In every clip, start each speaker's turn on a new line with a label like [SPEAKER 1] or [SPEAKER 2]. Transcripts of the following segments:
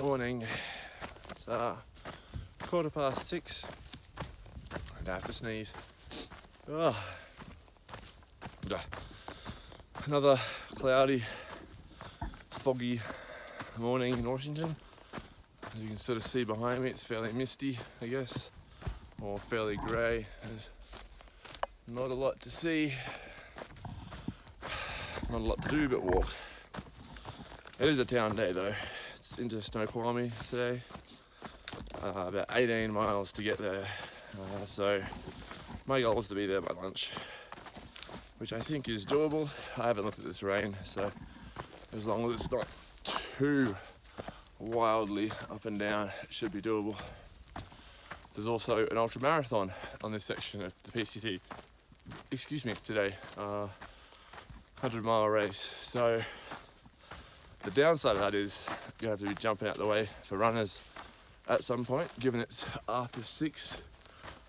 [SPEAKER 1] Morning. It's 6:15 and I have to sneeze. Another cloudy, foggy morning in Washington. As you can sort of see behind me, it's fairly misty, I guess, or fairly grey. There's not a lot to see, not a lot to do but walk. It is a town day though. It's into Snoqualmie today. About 18 miles to get there. So my goal is to be there by lunch, which I think is doable. I haven't looked at this rain, so as long as it's not too wildly up and down, it should be doable. There's also an ultra marathon on this section of the PCT. Today, 100-mile race. So the downside of that is you have to be jumping out the way for runners at some point, given it's after 6.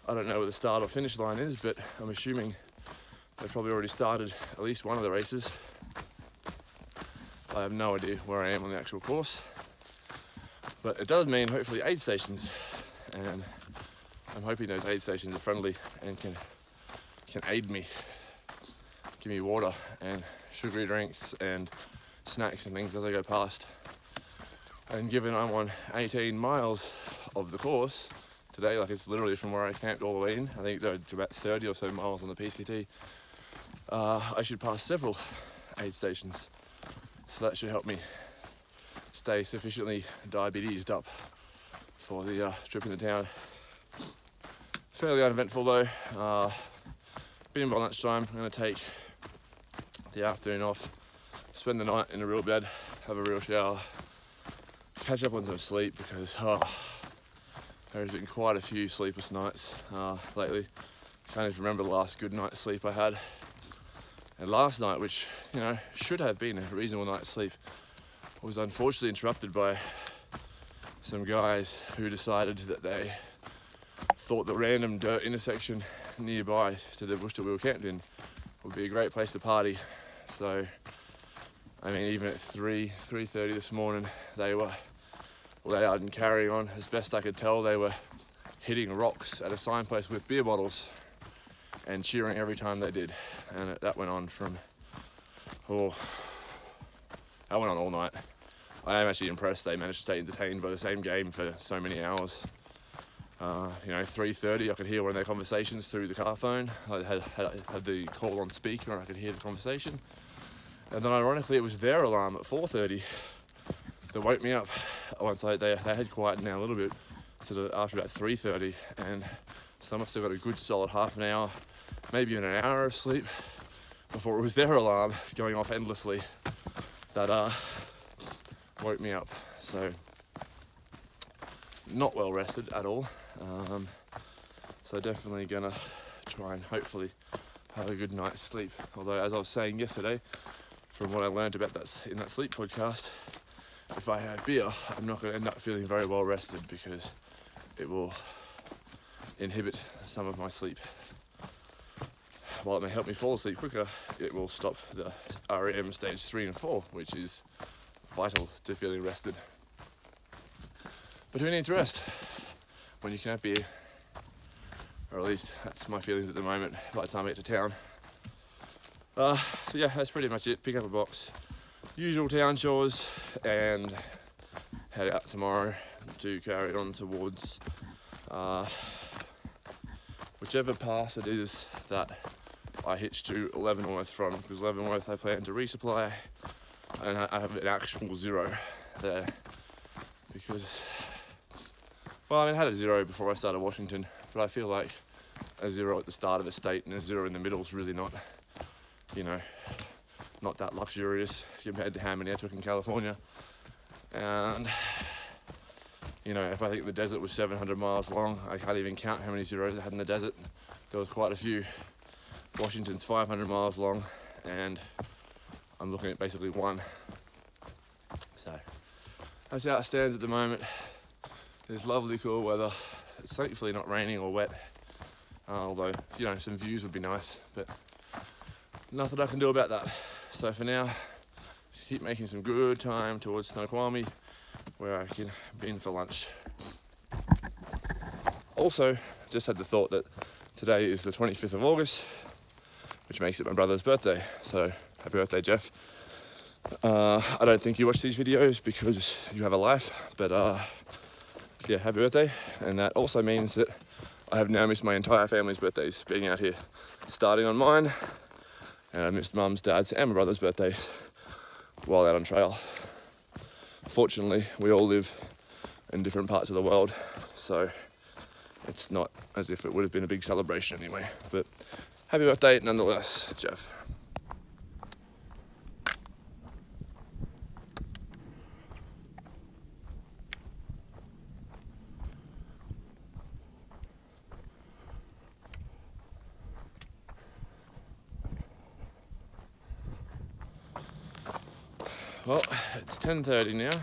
[SPEAKER 1] I don't know where the start or finish line is, but I'm assuming they've probably already started at least one of the races. I have no idea where I am on the actual course, but it does mean hopefully aid stations, and I'm hoping those aid stations are friendly and can aid me, give me water and sugary drinks and snacks and things as I go past. And given I'm on 18 miles of the course today, like it's literally from where I camped all the way in, I think there are about 30 or so miles on the PCT, I should pass several aid stations. So that should help me stay sufficiently diabetesed up for the trip into town. Fairly uneventful though. Being by lunchtime, I'm going to take the afternoon off, spend the night in a real bed, have a real shower, catch up on some sleep because there's been quite a few sleepless nights lately. Can't even remember the last good night's sleep I had. And last night, which should have been a reasonable night's sleep, was unfortunately interrupted by some guys who decided that they thought the random dirt intersection nearby to the bush that we were camped in would be a great place to party. So, I mean, even at 3:30 this morning, they were loud and carrying on. As best I could tell, they were hitting rocks at a signpost with beer bottles and cheering every time they did. And that went on all night. I am actually impressed they managed to stay entertained by the same game for so many hours. 3:30, I could hear one of their conversations through the car phone. I had the call on speaker and I could hear the conversation. And then ironically, it was their alarm at 4:30 that woke me up once they had quieted down a little bit, so that after about 3:30, and so I must have got a good solid half an hour, maybe even an hour of sleep before it was their alarm going off endlessly that woke me up. So not well rested at all. So definitely gonna try and hopefully have a good night's sleep. Although, as I was saying yesterday, from what I learned about that in that sleep podcast, if I have beer, I'm not going to end up feeling very well rested because it will inhibit some of my sleep. While it may help me fall asleep quicker, it will stop the REM stage 3 and 4, which is vital to feeling rested. But who needs rest when you can have beer? Or at least that's my feelings at the moment by the time I get to town. So yeah, that's pretty much it. Pick up a box, usual town chores, and head out tomorrow to carry on towards whichever pass it is that I hitch to Leavenworth from, because Leavenworth I plan to resupply, and I have an actual zero there because, I had a zero before I started Washington, but I feel like a zero at the start of a state and a zero in the middle is really not that luxurious compared to how many I took in California. And if I think the desert was 700 miles long, I can't even count how many zeros I had in the desert. There was quite a few. Washington's 500 miles long, and I'm looking at basically one. So that's how it stands at the moment. There's lovely cool weather. It's thankfully not raining or wet, although some views would be nice, but nothing I can do about that. So for now, just keep making some good time towards Snoqualmie, where I can bin for lunch. Also, just had the thought that today is the 25th of August, which makes it my brother's birthday. So happy birthday, Jeff. I don't think you watch these videos because you have a life, but yeah, happy birthday. And that also means that I have now missed my entire family's birthdays being out here, starting on mine, and I missed mum's, dad's and my brother's birthdays while out on trail. Fortunately, we all live in different parts of the world, so it's not as if it would have been a big celebration anyway. But happy birthday nonetheless, Jeff. Well, it's 10:30 now,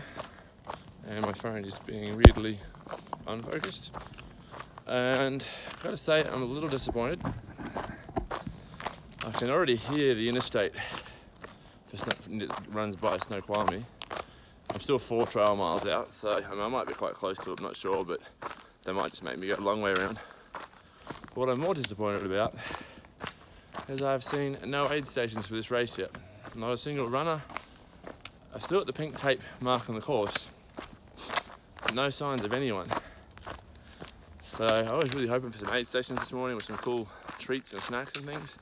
[SPEAKER 1] and my phone is being weirdly unfocused. And I've got to say, I'm a little disappointed. I can already hear the interstate that runs by Snoqualmie. I'm still 4 trail miles out, so I mean, I might be quite close to it, I'm not sure, but they might just make me go a long way around. What I'm more disappointed about is I've seen no aid stations for this race yet. Not a single runner. I've still got the pink tape mark on the course, but no signs of anyone. So I was really hoping for some aid stations this morning with some cool treats and snacks and things.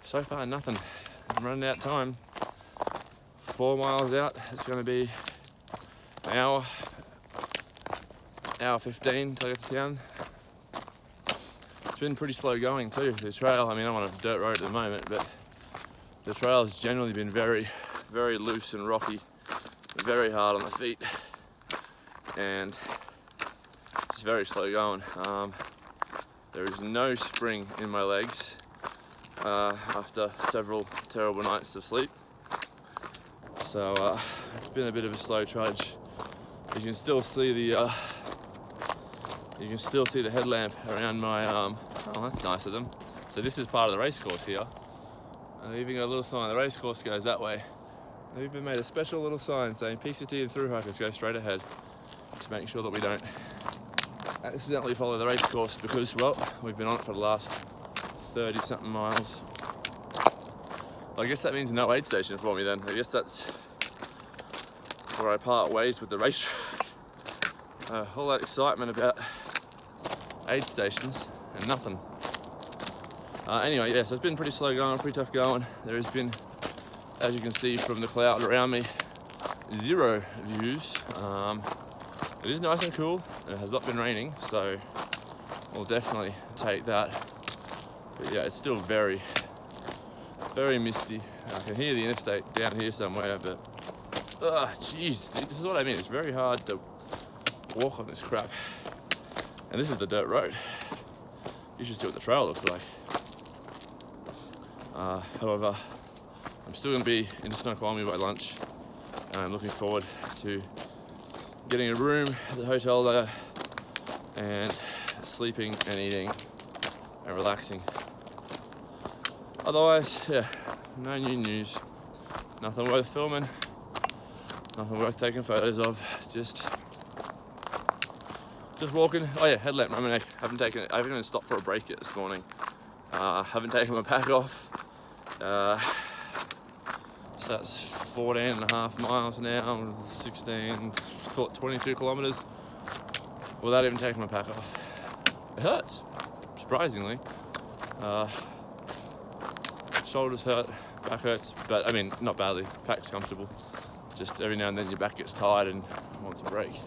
[SPEAKER 1] So far, nothing. I'm running out of time. 4 miles out, it's going to be an hour 15 till I get to town. It's been pretty slow going too, the trail. I mean, I'm on a dirt road at the moment, but the trail has generally been very, very loose and rocky, very hard on the feet, and it's very slow going. There is no spring in my legs after several terrible nights of sleep. So it's been a bit of a slow trudge. You can still see the headlamp around my arm. Oh, that's nice of them. So this is part of the race course here. And they've even got a little sign, the race course goes that way. They've even made a special little sign saying PCT and through hikers go straight ahead to make sure that we don't accidentally follow the race course because, well, we've been on it for the last 30-something miles. I guess that means no aid station for me then. I guess that's where I part ways with the racetrack. All that excitement about aid stations and nothing. Anyway, yeah, so it's been pretty slow going, pretty tough going. There has been, as you can see from the cloud around me, 0 views. It is nice and cool, and it has not been raining, so we'll definitely take that. But yeah, it's still very, very misty. I can hear the interstate down here somewhere, but jeez, this is what I mean. It's very hard to walk on this crap. And this is the dirt road. You should see what the trail looks like. However, I'm still going to be in Snoqualmie by lunch, and I'm looking forward to getting a room at the hotel there and sleeping and eating and relaxing. Otherwise, yeah, no new news. Nothing worth filming, nothing worth taking photos of. Just walking. Oh yeah, headlamp around my neck. I haven't even stopped for a break yet this morning. Haven't taken my pack off. So that's 14.5 miles now, 16, 22 kilometers without even taking my pack off. It hurts, surprisingly. Shoulders hurt, back hurts, but I mean, not badly. Pack's comfortable. Just every now and then your back gets tired and wants a break.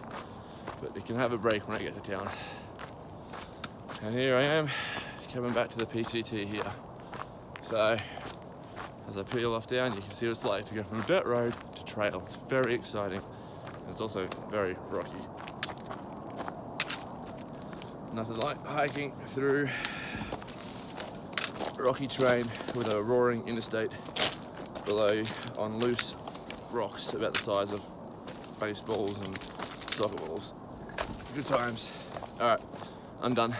[SPEAKER 1] But you can have a break when I get to town. And here I am, coming back to the PCT here. So, as I peel off down, you can see what it's like to go from a dirt road to trail. It's very exciting, and it's also very rocky. Nothing like hiking through rocky terrain with a roaring interstate below you on loose rocks about the size of baseballs and soccer balls. Good times. All right, I'm done.